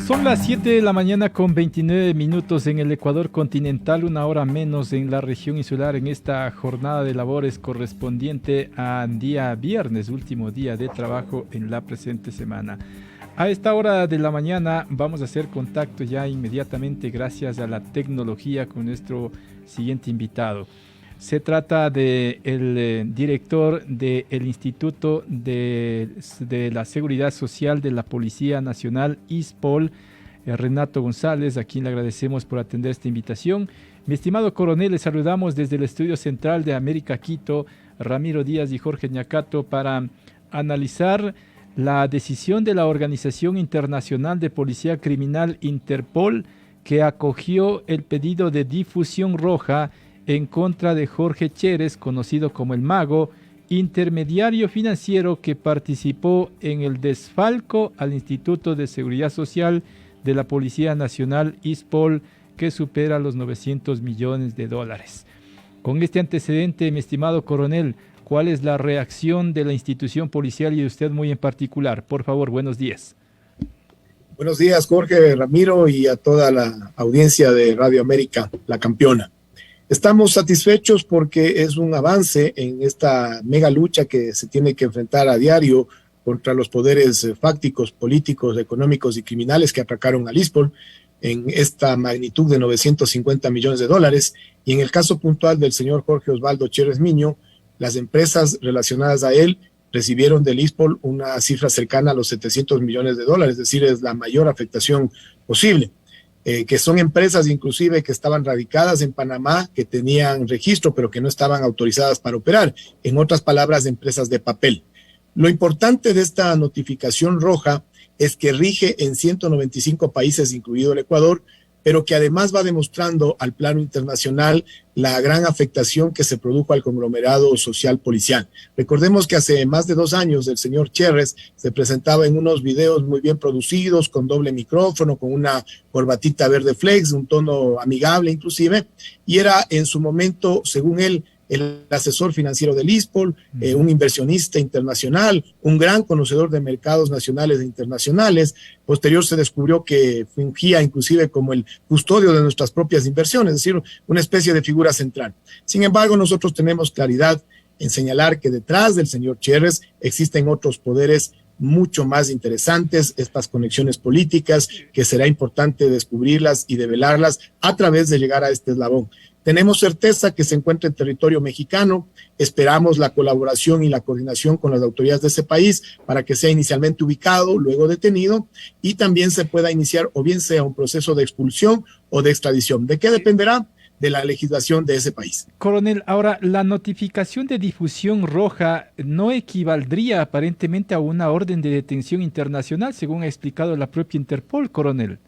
Son las 7 de la mañana con 29 minutos en el Ecuador continental, una hora menos en la región insular en esta jornada de labores correspondiente a día viernes, último día de trabajo en la presente semana. A esta hora de la mañana vamos a hacer contacto ya inmediatamente gracias a la tecnología con nuestro siguiente invitado. Se trata del director del Instituto de la Seguridad Social de la Policía Nacional, ISPOL, Renato González, a quien le agradecemos por atender esta invitación. Mi estimado coronel, le saludamos desde el estudio central de América Quito, Ramiro Díaz y Jorge Ñacato, para analizar la decisión de la Organización Internacional de Policía Criminal, Interpol, que acogió el pedido de difusión roja en contra de Jorge Chérez, conocido como el Mago, intermediario financiero que participó en el desfalco al Instituto de Seguridad Social de la Policía Nacional, ISPOL, que supera los 900 millones de dólares. Con este antecedente, mi estimado coronel, ¿cuál es la reacción de la institución policial y de usted muy en particular? Por favor, buenos días. Buenos días, Jorge, Ramiro y a toda la audiencia de Radio América, la campeona. Estamos satisfechos porque es un avance en esta mega lucha que se tiene que enfrentar a diario contra los poderes fácticos, políticos, económicos y criminales que atracaron al ISPOL en esta magnitud de 950 millones de dólares. Y en el caso puntual del señor Jorge Osvaldo Chérez Miño, las empresas relacionadas a él recibieron del ISPOL una cifra cercana a los 700 millones de dólares, es decir, es la mayor afectación posible. Que son empresas inclusive que estaban radicadas en Panamá, que tenían registro, pero que no estaban autorizadas para operar. En otras palabras, empresas de papel. Lo importante de esta notificación roja es que rige en 195 países, incluido el Ecuador, pero que además va demostrando al plano internacional la gran afectación que se produjo al conglomerado social policial. Recordemos que hace más de 2 años el señor Chérez se presentaba en unos videos muy bien producidos, con doble micrófono, con una corbatita verde flex, un tono amigable inclusive, y era en su momento, según él, el asesor financiero del ISPOL, un inversionista internacional, un gran conocedor de mercados nacionales e internacionales. Posterior se descubrió que fungía inclusive como el custodio de nuestras propias inversiones, es decir, una especie de figura central. Sin embargo, nosotros tenemos claridad en señalar que detrás del señor Chérez existen otros poderes mucho más interesantes, estas conexiones políticas, que será importante descubrirlas y develarlas a través de llegar a este eslabón. Tenemos certeza que se encuentra en territorio mexicano, esperamos la colaboración y la coordinación con las autoridades de ese país para que sea inicialmente ubicado, luego detenido, y también se pueda iniciar o bien sea un proceso de expulsión o de extradición. ¿De qué dependerá? De la legislación de ese país. Coronel, ahora, la notificación de difusión roja no equivaldría aparentemente a una orden de detención internacional, según ha explicado la propia Interpol, coronel.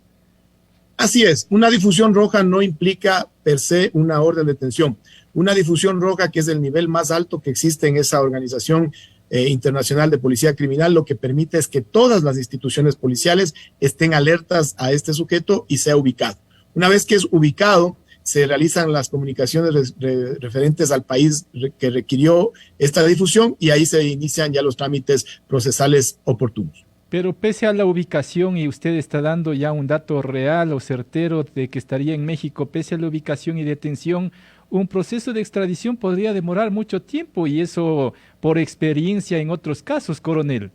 Así es, una difusión roja no implica per se una orden de detención. Una difusión roja, que es el nivel más alto que existe en esa organización internacional de policía criminal, lo que permite es que todas las instituciones policiales estén alertas a este sujeto y sea ubicado. Una vez que es ubicado, se realizan las comunicaciones referentes al país que requirió esta difusión y ahí se inician ya los trámites procesales oportunos. Pero pese a la ubicación, y usted está dando ya un dato real o certero de que estaría en México, pese a la ubicación y detención, un proceso de extradición podría demorar mucho tiempo, y eso por experiencia en otros casos, coronel.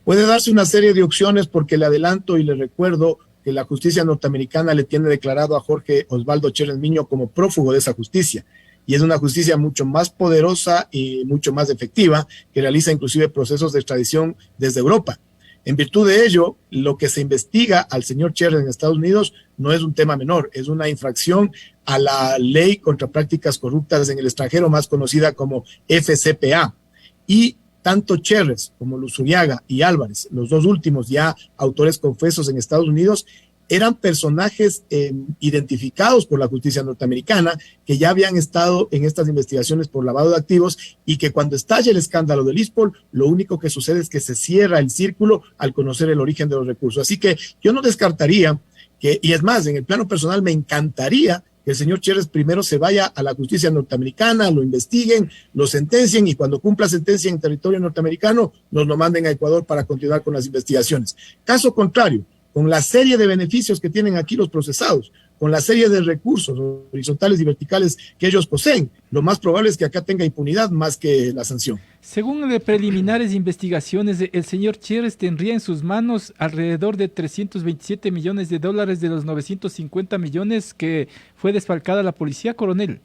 Puede darse una serie de opciones, porque le adelanto y le recuerdo que la justicia norteamericana le tiene declarado a Jorge Osvaldo Chérez Miño como prófugo de esa justicia. Y es una justicia mucho más poderosa y mucho más efectiva, que realiza inclusive procesos de extradición desde Europa. En virtud de ello, lo que se investiga al señor Chérez en Estados Unidos no es un tema menor, es una infracción a la ley contra prácticas corruptas en el extranjero, más conocida como FCPA. Y tanto Chérez como Luzuriaga y Álvarez, los dos últimos ya autores confesos en Estados Unidos, eran personajes identificados por la justicia norteamericana, que ya habían estado en estas investigaciones por lavado de activos, y que cuando estalla el escándalo del ISPOL, lo único que sucede es que se cierra el círculo al conocer el origen de los recursos. Así que yo no descartaría que, y es más, en el plano personal me encantaría que el señor Chérez primero se vaya a la justicia norteamericana, lo investiguen, lo sentencien, y cuando cumpla sentencia en territorio norteamericano nos lo manden a Ecuador para continuar con las investigaciones. Caso contrario, con la serie de beneficios que tienen aquí los procesados, con la serie de recursos horizontales y verticales que ellos poseen, lo más probable es que acá tenga impunidad más que la sanción. Según de preliminares investigaciones, el señor Cherres tendría en sus manos alrededor de 327 millones de dólares de los 950 millones que fue desfalcada la policía, coronel.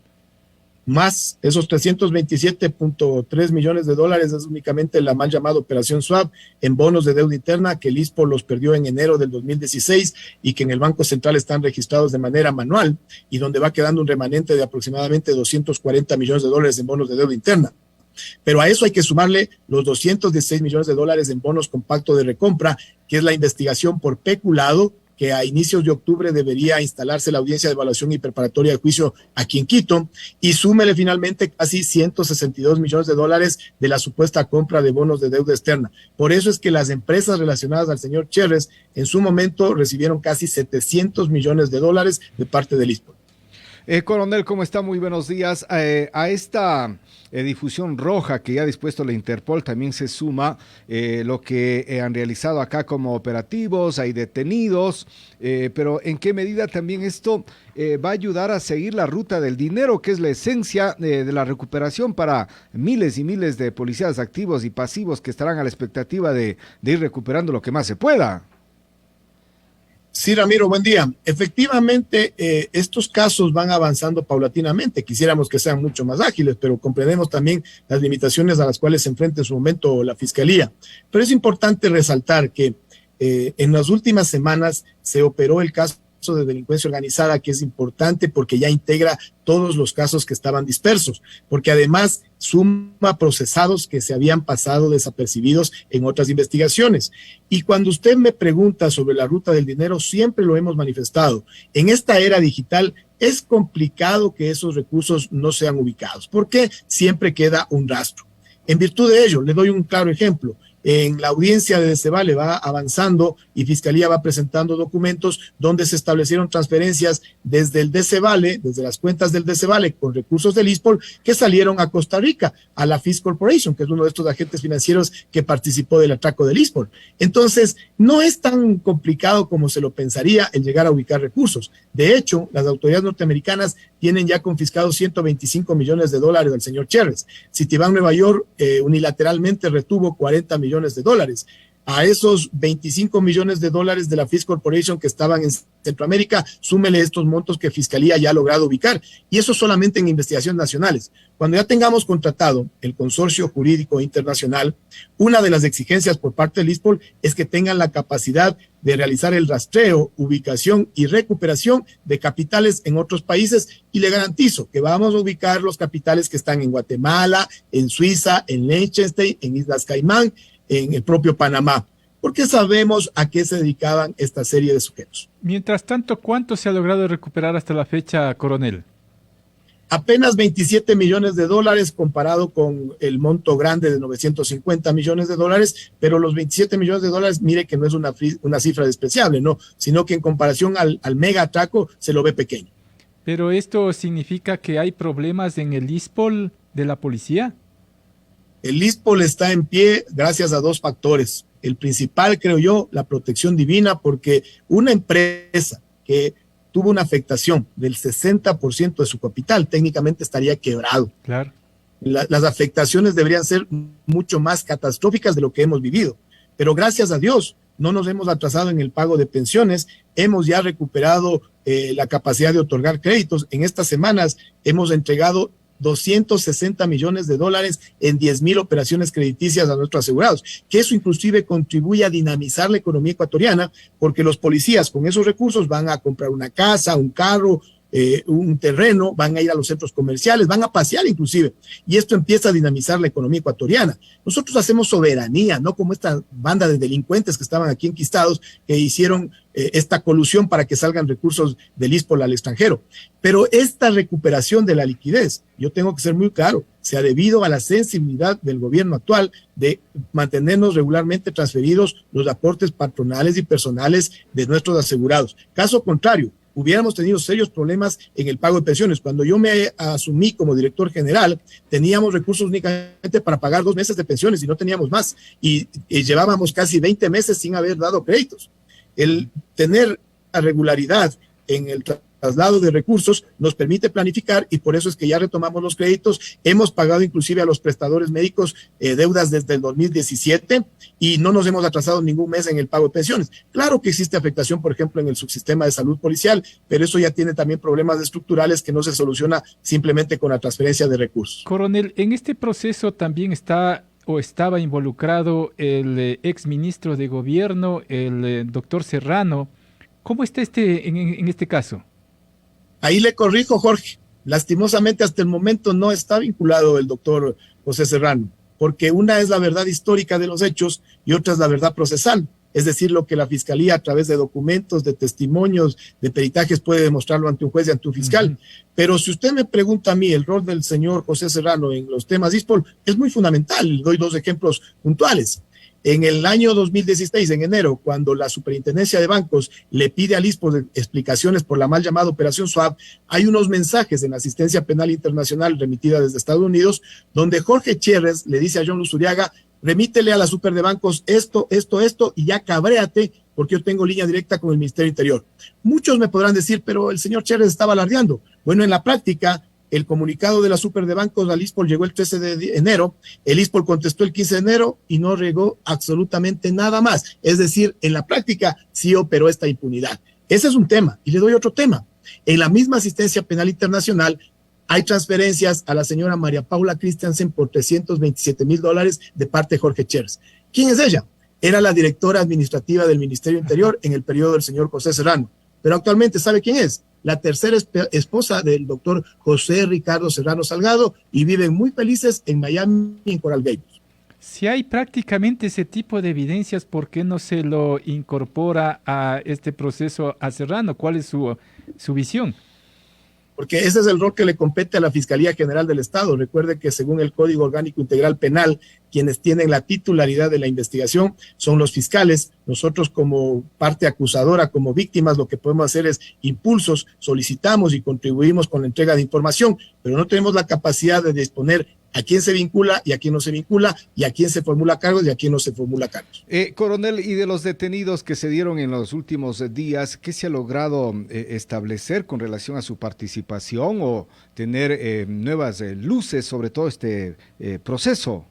Más esos 327.3 millones de dólares es únicamente la mal llamada Operación Swap en bonos de deuda interna que el ISPO los perdió en enero del 2016 y que en el Banco Central están registrados de manera manual y donde va quedando un remanente de aproximadamente 240 millones de dólares en bonos de deuda interna. Pero a eso hay que sumarle los 216 millones de dólares en bonos con pacto de recompra, que es la investigación por peculado que a inicios de octubre debería instalarse la audiencia de evaluación y preparatoria de juicio aquí en Quito, y súmele finalmente casi 162 millones de dólares de la supuesta compra de bonos de deuda externa. Por eso es que las empresas relacionadas al señor Cherres en su momento recibieron casi 700 millones de dólares de parte del ISPO. Coronel, ¿cómo está? Muy buenos días. A esta difusión roja que ya ha dispuesto la Interpol también se suma lo que han realizado acá como operativos, hay detenidos, pero ¿en qué medida también esto va a ayudar a seguir la ruta del dinero, que es la esencia de la recuperación para miles y miles de policías activos y pasivos que estarán a la expectativa de ir recuperando lo que más se pueda? Sí, Ramiro, buen día. Efectivamente, estos casos van avanzando paulatinamente. Quisiéramos que sean mucho más ágiles, pero comprendemos también las limitaciones a las cuales se enfrenta en su momento la Fiscalía. Pero es importante resaltar que en las últimas semanas se operó el caso de delincuencia organizada, que es importante porque ya integra todos los casos que estaban dispersos, porque además suma procesados que se habían pasado desapercibidos en otras investigaciones. Y cuando usted me pregunta sobre la ruta del dinero, siempre lo hemos manifestado. En esta era digital es complicado que esos recursos no sean ubicados, porque siempre queda un rastro. En virtud de ello, le doy un claro ejemplo. En la audiencia de Decebale va avanzando y Fiscalía va presentando documentos donde se establecieron transferencias desde el Decebale, desde las cuentas del Decebale con recursos del ISPOL que salieron a Costa Rica, a la Fish Corporation, que es uno de estos agentes financieros que participó del atraco del ISPOL. Entonces, no es tan complicado como se lo pensaría el llegar a ubicar recursos. De hecho, las autoridades norteamericanas tienen ya confiscados 125 millones de dólares del señor Cherres. Citibank Nueva York unilateralmente retuvo 40 millones de dólares. A esos 25 millones de dólares de la Fish Corporation que estaban en Centroamérica, súmele estos montos que Fiscalía ya ha logrado ubicar. Y eso solamente en investigaciones nacionales. Cuando ya tengamos contratado el consorcio jurídico internacional, una de las exigencias por parte del ISPOL es que tengan la capacidad de realizar el rastreo, ubicación y recuperación de capitales en otros países, y le garantizo que vamos a ubicar los capitales que están en Guatemala, en Suiza, en Liechtenstein, en Islas Caimán, en el propio Panamá, porque sabemos a qué se dedicaban esta serie de sujetos. Mientras tanto, ¿cuánto se ha logrado recuperar hasta la fecha, coronel? Apenas 27 millones de dólares comparado con el monto grande de 950 millones de dólares, pero los 27 millones de dólares, mire que no es una cifra despreciable, no, sino que en comparación al mega atraco se lo ve pequeño. ¿Pero esto significa que hay problemas en el ISPOL de la policía? El ISPOL está en pie gracias a dos factores. El principal, creo yo, la protección divina, porque una empresa que tuvo una afectación del 60% de su capital, técnicamente estaría quebrado. Claro. Las afectaciones deberían ser mucho más catastróficas de lo que hemos vivido. Pero gracias a Dios, no nos hemos atrasado en el pago de pensiones, hemos ya recuperado la capacidad de otorgar créditos. En estas semanas hemos entregado 260 millones de dólares en 10,000 operaciones crediticias a nuestros asegurados, que eso inclusive contribuye a dinamizar la economía ecuatoriana, porque los policías con esos recursos van a comprar una casa, un carro, un terreno, van a ir a los centros comerciales, van a pasear inclusive, y esto empieza a dinamizar la economía ecuatoriana. Nosotros hacemos soberanía, no como esta banda de delincuentes que estaban aquí enquistados, que hicieron esta colusión para que salgan recursos del ISPOL al extranjero. Pero esta recuperación de la liquidez, yo tengo que ser muy claro, se ha debido a la sensibilidad del gobierno actual de mantenernos regularmente transferidos los aportes patronales y personales de nuestros asegurados. Caso contrario, hubiéramos tenido serios problemas en el pago de pensiones. Cuando yo me asumí como director general, teníamos recursos únicamente para pagar 2 meses de pensiones y no teníamos más. Y llevábamos casi 20 meses sin haber dado créditos. El tener la regularidad en el traslado de recursos nos permite planificar y por eso es que ya retomamos los créditos. Hemos pagado inclusive a los prestadores médicos deudas desde el 2017 y no nos hemos atrasado ningún mes en el pago de pensiones. Claro que existe afectación, por ejemplo, en el subsistema de salud policial, pero eso ya tiene también problemas estructurales que no se soluciona simplemente con la transferencia de recursos. Coronel, en este proceso también está o estaba involucrado el exministro de Gobierno, el doctor Serrano. ¿Cómo está en este caso? Ahí le corrijo, Jorge. Lastimosamente, hasta el momento no está vinculado el doctor José Serrano, porque una es la verdad histórica de los hechos y otra es la verdad procesal. Es decir, lo que la Fiscalía a través de documentos, de testimonios, de peritajes puede demostrarlo ante un juez y ante un fiscal. Pero si usted me pregunta a mí el rol del señor José Serrano en los temas ISPOL, es muy fundamental. Doy dos ejemplos puntuales. En el año 2016, en enero, cuando la Superintendencia de Bancos le pide al ISPOL explicaciones por la mal llamada Operación SWAP, hay unos mensajes en la asistencia penal internacional remitida desde Estados Unidos, donde Jorge Cherres le dice a John Luzuriaga, remítele a la Super de Bancos esto, y ya cabréate, porque yo tengo línea directa con el Ministerio Interior. Muchos me podrán decir, pero el señor Cherres estaba alardeando. Bueno, en la práctica, el comunicado de la Super de Bancos al ISPOL llegó el 13 de enero, el ISPOL contestó el 15 de enero y no regó absolutamente nada más. Es decir, en la práctica sí operó esta impunidad. Ese es un tema. Y le doy otro tema. En la misma asistencia penal internacional hay transferencias a la señora María Paula Christiansen por $327,000 de parte de Jorge Cherres. ¿Quién es ella? Era la directora administrativa del Ministerio Interior en el periodo del señor José Serrano. Pero actualmente, ¿sabe quién es? La tercera esposa del doctor José Ricardo Serrano Salgado y viven muy felices en Miami y en Coral Gables. Si hay prácticamente ese tipo de evidencias, ¿por qué no se lo incorpora a este proceso a Serrano? ¿Cuál es su visión? Porque ese es el rol que le compete a la Fiscalía General del Estado. Recuerde que según el Código Orgánico Integral Penal, quienes tienen la titularidad de la investigación son los fiscales. Nosotros como parte acusadora, como víctimas, lo que podemos hacer es impulsos, solicitamos y contribuimos con la entrega de información, pero no tenemos la capacidad de disponer a quién se vincula y a quién no se vincula, y a quién se formula cargos y a quién no se formula cargos. Coronel, y de los detenidos que se dieron en los últimos días, ¿qué se ha logrado establecer con relación a su participación o tener nuevas luces sobre todo este proceso?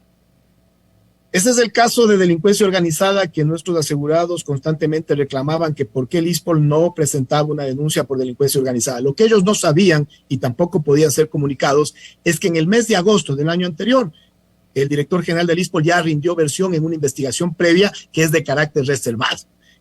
Ese es el caso de delincuencia organizada que nuestros asegurados constantemente reclamaban que por qué el ISPOL no presentaba una denuncia por delincuencia organizada. Lo que ellos no sabían y tampoco podían ser comunicados es que en el mes de agosto del año anterior, el director general del ISPOL ya rindió versión en una investigación previa que es de carácter reservado.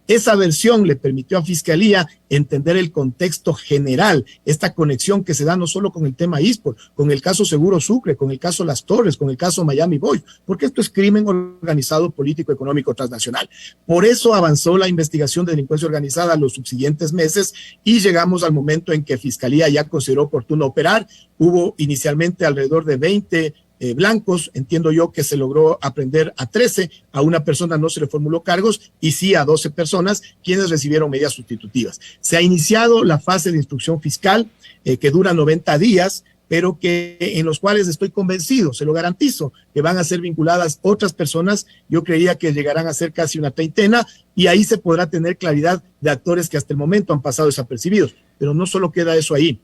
Esa versión le permitió a Fiscalía entender el contexto general, esta conexión que se da no solo con el tema ISPOL, con el caso Seguro Sucre, con el caso Las Torres, con el caso Miami Boys, porque esto es crimen organizado, político, económico, transnacional. Por eso avanzó la investigación de delincuencia organizada los subsiguientes meses y llegamos al momento en que Fiscalía ya consideró oportuno operar. Hubo inicialmente alrededor de 20 blancos, entiendo yo que se logró aprender a 13, a una persona no se le formuló cargos y sí a 12 personas quienes recibieron medidas sustitutivas. Se ha iniciado la fase de instrucción fiscal que dura 90 días, pero que en los cuales estoy convencido, se lo garantizo, que van a ser vinculadas otras personas. Yo creía que llegarán a ser casi una treintena y ahí se podrá tener claridad de actores que hasta el momento han pasado desapercibidos, pero no solo queda eso ahí.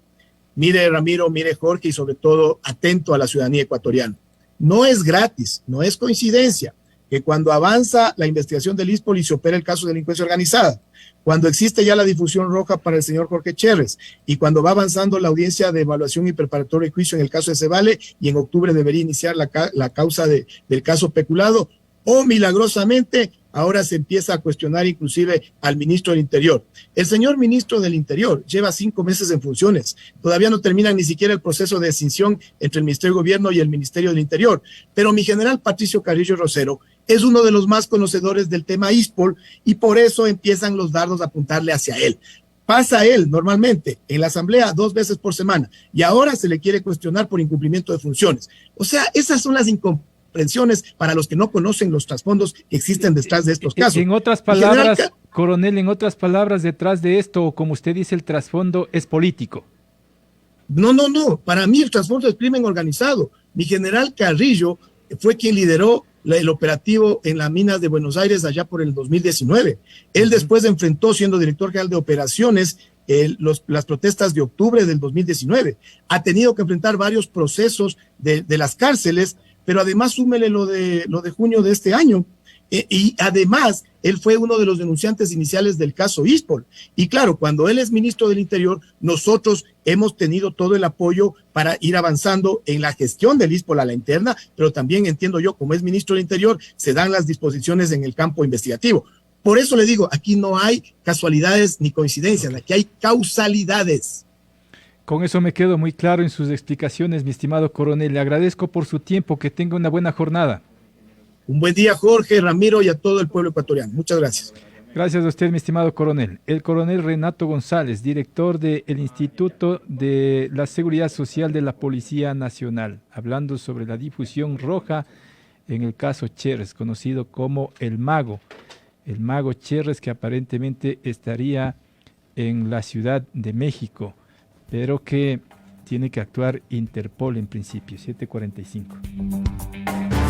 Mire Ramiro, mire Jorge y sobre todo atento a la ciudadanía ecuatoriana. No es gratis, no es coincidencia que cuando avanza la investigación del ISPOL y se opera el caso de delincuencia organizada, cuando existe ya la difusión roja para el señor Jorge Cherres y cuando va avanzando la audiencia de evaluación y preparatorio de juicio en el caso de Cebale y en octubre debería iniciar la causa del caso peculado, o milagrosamente ahora se empieza a cuestionar inclusive al ministro del Interior. El señor ministro del Interior lleva 5 meses en funciones. Todavía no termina ni siquiera el proceso de escinsión entre el Ministerio de Gobierno y el Ministerio del Interior. Pero mi general Patricio Carrillo Rosero es uno de los más conocedores del tema ISPOL y por eso empiezan los dardos a apuntarle hacia él. Pasa él normalmente en la asamblea 2 veces por semana y ahora se le quiere cuestionar por incumplimiento de funciones. O sea, esas son las incomprensiones para los que no conocen los trasfondos que existen detrás de estos casos. En otras palabras, coronel, en otras palabras, detrás de esto, como usted dice, el trasfondo es político. No. Para mí el trasfondo es crimen organizado. Mi general Carrillo fue quien lideró el operativo en las minas de Buenos Aires allá por el 2019. Él después enfrentó, siendo director general de operaciones, las protestas de octubre del 2019. Ha tenido que enfrentar varios procesos de las cárceles, pero además súmele lo de junio de este año. Y además, él fue uno de los denunciantes iniciales del caso ISPOL. Y claro, cuando él es ministro del Interior, nosotros hemos tenido todo el apoyo para ir avanzando en la gestión del ISPOL a la interna, pero también entiendo yo, como es ministro del Interior, se dan las disposiciones en el campo investigativo. Por eso le digo, aquí no hay casualidades ni coincidencias, aquí hay causalidades. Con eso me quedo muy claro en sus explicaciones, mi estimado coronel. Le agradezco por su tiempo, que tenga una buena jornada. Un buen día, Jorge, Ramiro y a todo el pueblo ecuatoriano. Muchas gracias. Gracias a usted, mi estimado coronel. El coronel Renato González, director del Instituto de la Seguridad Social de la Policía Nacional, hablando sobre la difusión roja en el caso Cherres, conocido como el mago Cherres, que aparentemente estaría en la Ciudad de México, pero que tiene que actuar Interpol en principio. 7:45.